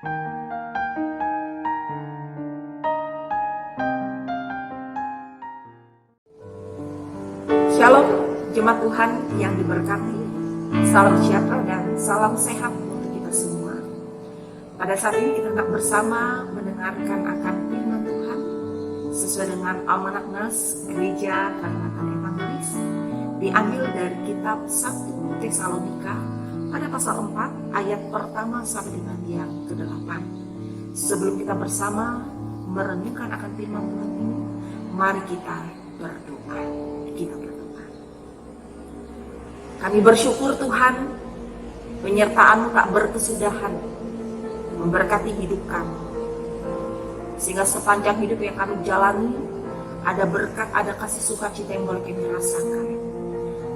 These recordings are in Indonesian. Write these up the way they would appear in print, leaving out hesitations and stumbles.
Shalom, jemaat Tuhan yang diberkati. Salam sejahtera dan salam sehat untuk kita semua. Pada saat ini kita hendak bersama mendengarkan akan firman Tuhan sesuai dengan Almanak Nas Gereja Kalimantan Evangelis, diambil dari kitab 1 Tesalonika pada pasal 4 ayat pertama sampai dengan yang ke-8. Sebelum kita bersama merenungkan akan firman Tuhan ini, mari kita berdoa. Kita berdoa. Kami bersyukur Tuhan, penyertaan-Mu tak berkesudahan memberkati hidup kami. Sehingga sepanjang hidup yang kami jalani, ada berkat, ada kasih sukacita yang boleh kami rasakan.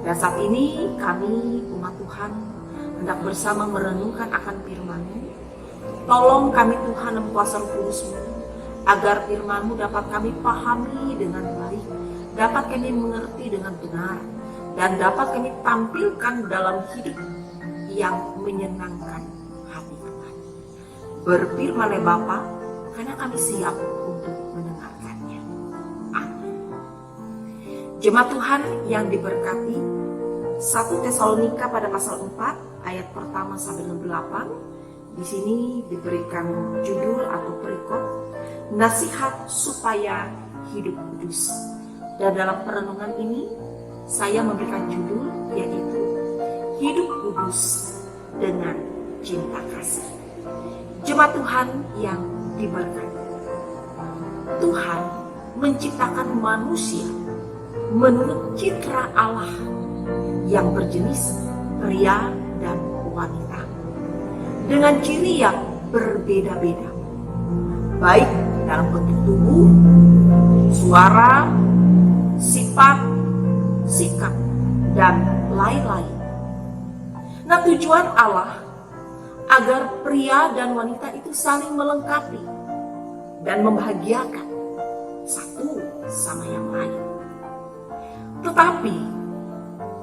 Dan saat ini kami umat Tuhan hendak bersama merenungkan akan firman-Mu. Tolong kami Tuhan dan kuasa Roh Kudus-Mu, agar firman-Mu dapat kami pahami dengan baik, dapat kami mengerti dengan benar, dan dapat kami tampilkan dalam hidup yang menyenangkan hati Tuhan. Berfirman Bapa, karena kami siap untuk mendengarkannya. Amin. Jemaat Tuhan yang diberkati, 1 Tesalonika pada pasal 4 ayat pertama sampai 8. Di sini diberikan judul atau perikop nasihat supaya hidup kudus. Dan dalam perenungan ini saya memberikan judul yaitu Hidup Kudus dengan Cinta Kasih. Jemaat Tuhan yang diberkati, Tuhan menciptakan manusia menurut citra Allah yang berjenis pria dan wanita dengan ciri yang berbeda-beda, baik dalam bentuk tubuh, suara, sifat, sikap, dan lain-lain. Nah, tujuan Allah agar pria dan wanita itu saling melengkapi dan membahagiakan satu sama yang lain. Tetapi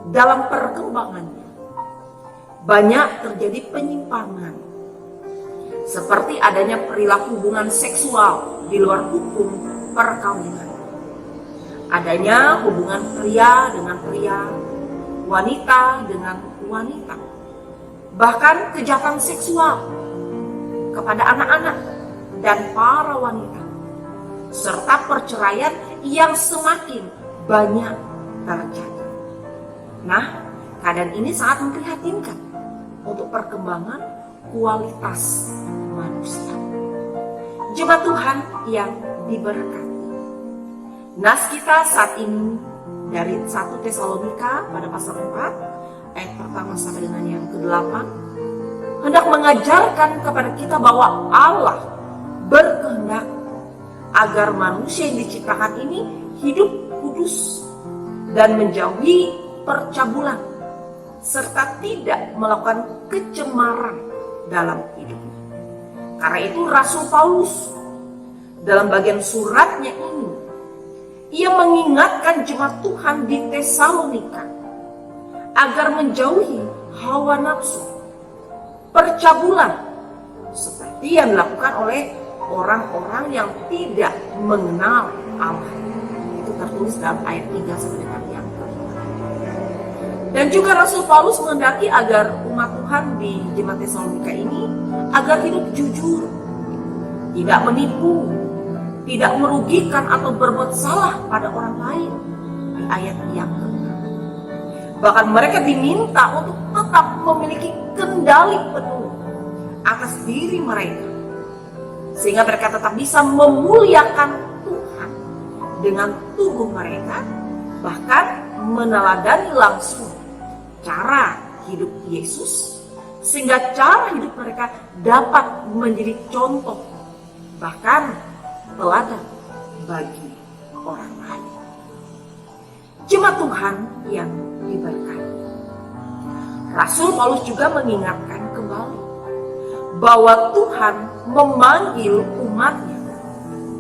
dalam perkembangannya banyak terjadi penyimpangan, seperti adanya perilaku hubungan seksual di luar hukum perkawinan, adanya hubungan pria dengan pria, wanita dengan wanita, bahkan kejahatan seksual kepada anak-anak dan para wanita, serta perceraian yang semakin banyak terjadi. Nah, keadaan ini sangat memprihatinkan untuk perkembangan kualitas manusia. Jemaat Tuhan yang diberkati, nas kita saat ini dari 1 Tesalonika pada pasal 4 ayat pertama sampai dengan yang ke-8 hendak mengajarkan kepada kita bahwa Allah berkehendak agar manusia yang diciptakan ini hidup kudus dan menjauhi percabulan serta tidak melakukan kecemaran dalam hidupnya. Karena itu Rasul Paulus dalam bagian suratnya ini, ia mengingatkan jemaat Tuhan di Tesalonika agar menjauhi hawa nafsu, percabulan, seperti yang dilakukan oleh orang-orang yang tidak mengenal Allah. Itu tertulis dalam ayat 3 sampai dengan yang ke-5. Dan juga Rasul Paulus menghendaki agar umat Tuhan di jemaat Tesalonika ini agar hidup jujur, tidak menipu, tidak merugikan atau berbuat salah pada orang lain di ayat yang ke-6. Bahkan mereka diminta untuk tetap memiliki kendali penuh atas diri mereka, sehingga mereka tetap bisa memuliakan Tuhan dengan tubuh mereka, bahkan meneladani langsung cara hidup Yesus, sehingga cara hidup mereka dapat menjadi contoh, bahkan teladan bagi orang lain. Jemaat Tuhan yang diberkati, Rasul Paulus juga mengingatkan kembali bahwa Tuhan memanggil umatnya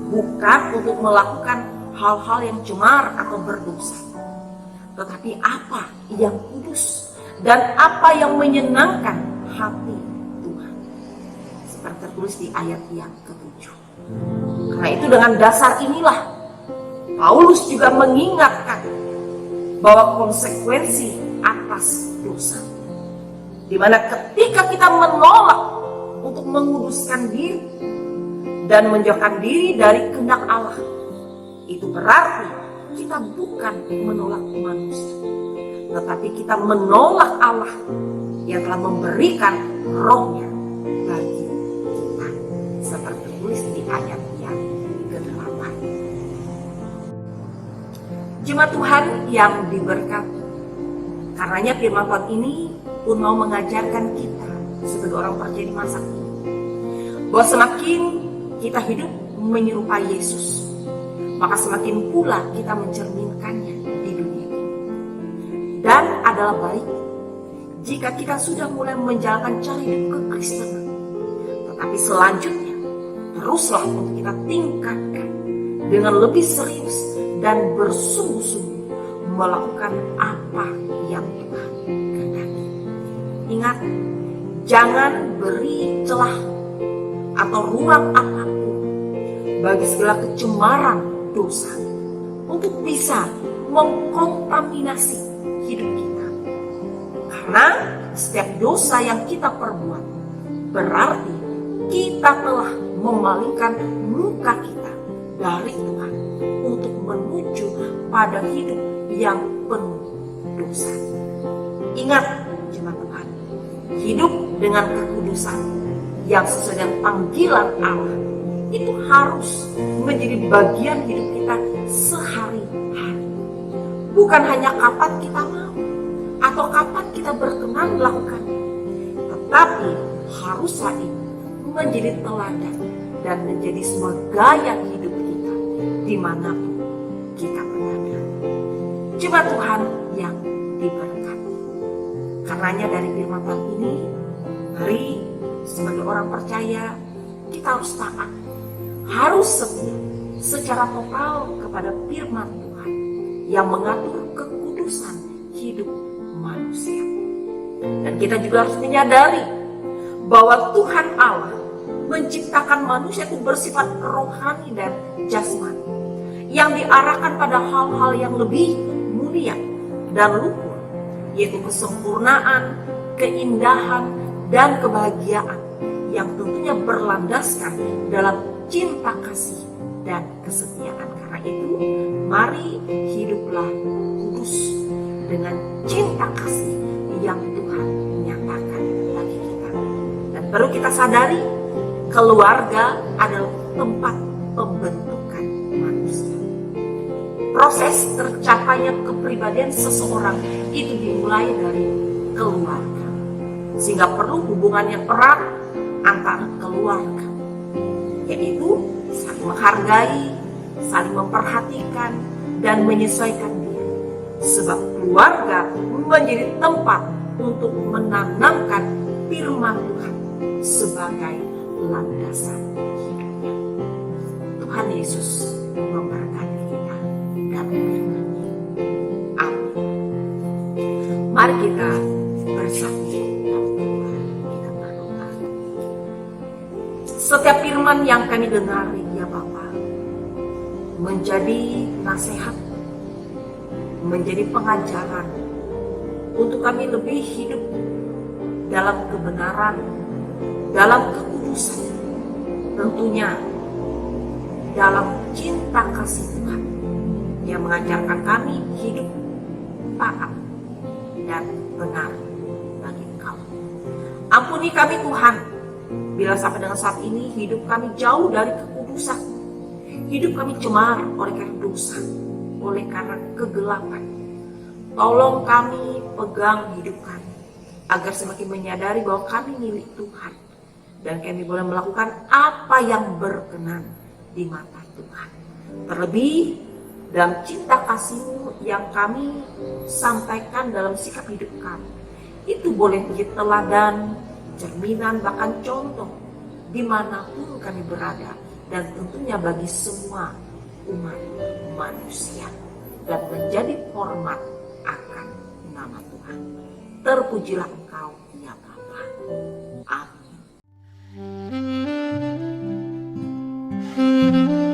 bukan untuk melakukan hal-hal yang cemar atau berdosa, tetapi apa yang kudus dan apa yang menyenangkan hati Tuhan. seperti tertulis di ayat yang ke-7. Karena itu dengan dasar inilah Paulus juga mengingatkan bahwa konsekuensi atas dosa, di mana ketika kita menolak untuk menguduskan diri dan menjauhkan diri dari kehendak Allah, itu berarti kita bukan menolak manusia, tetapi kita menolak Allah yang telah memberikan rohnya bagi kita, seperti tertulis di ayat yang ke-8. Jemaat Tuhan yang diberkati, karenanya firman Tuhan ini pun mau mengajarkan kita sebagai orang percaya di masa ini, bahwa semakin kita hidup menyerupai Yesus, maka semakin pula kita mencerminkannya di dunia ini. Dan adalah baik jika kita sudah mulai menjalankan cara hidup kekristenan, tetapi selanjutnya teruslah untuk kita tingkatkan dengan lebih serius dan bersungguh-sungguh melakukan apa yang Tuhan kehendaki. Ingat, jangan beri celah atau ruang apapun bagi segala kecemaran dosa untuk bisa mengkontaminasi hidup kita. Karena setiap dosa yang kita perbuat berarti kita telah memalingkan muka kita dari Tuhan untuk menuju pada hidup yang penuh dosa. Ingat, jemaat Tuhan, hidup dengan kekudusan yang sesuai dengan panggilan Allah itu harus menjadi bagian hidup kita sehari-hari. Bukan hanya kapan kita mau atau kapan kita berkenan melakukannya, tetapi haruslah itu menjadi teladan dan menjadi sebuah gaya hidup kita dimanapun kita berada. Jemaat Tuhan yang diberkati, karenanya dari firman Tuhan ini, mari sebagai orang percaya kita harus taat, harus setia secara total kepada firman Tuhan yang mengatur kekudusan hidup manusia. Dan kita juga harus menyadari bahwa Tuhan Allah menciptakan manusia itu bersifat rohani dan jasmani, yang diarahkan pada hal-hal yang lebih mulia dan luhur, yaitu kesempurnaan, keindahan, dan kebahagiaan yang tentunya berlandaskan dalam cinta kasih dan kesetiaan. Karena itu, mari hiduplah kudus dengan cinta kasih yang Tuhan nyatakan bagi kita. Dan perlu kita sadari, keluarga adalah tempat pembentukan manusia. Proses tercapainya kepribadian seseorang itu dimulai dari keluarga, sehingga perlu hubungan yang erat antara keluarga, yaitu saling menghargai, saling memperhatikan, dan menyesuaikan diri. Sebab keluarga menjadi tempat untuk menanamkan firman Tuhan sebagai landasan hidupnya. Tuhan Yesus memberkati kita dalam firman-Nya. Amin. Mari kita bersatu dalam doa, kita berdoa. Setiap firman yang kami dengar, ya Bapa, menjadi nasihat, menjadi pengajaran untuk kami lebih hidup dalam kebenaran, dalam kekudusan, tentunya dalam cinta kasih Tuhan yang mengajarkan kami hidup taat dan benar bagi Engkau. Ampuni kami Tuhan, bila sampai dengan saat ini hidup kami jauh dari kekudusan, hidup kami cemar oleh karena dosa, oleh karena kegelapan. Tolong kami pegang hidup kami, agar semakin menyadari bahwa kami milik Tuhan, dan kami boleh melakukan apa yang berkenan di mata Tuhan. Terlebih dalam cinta kasih-Mu yang kami sampaikan dalam sikap hidup kami, itu boleh menjadi teladan, cerminan, bahkan contoh dimanapun kami berada, dan tentunya bagi semua umat manusia, dan menjadi hormat akan nama Tuhan. Terpujilah Engkau ya Bapa. Amin. Tuhan.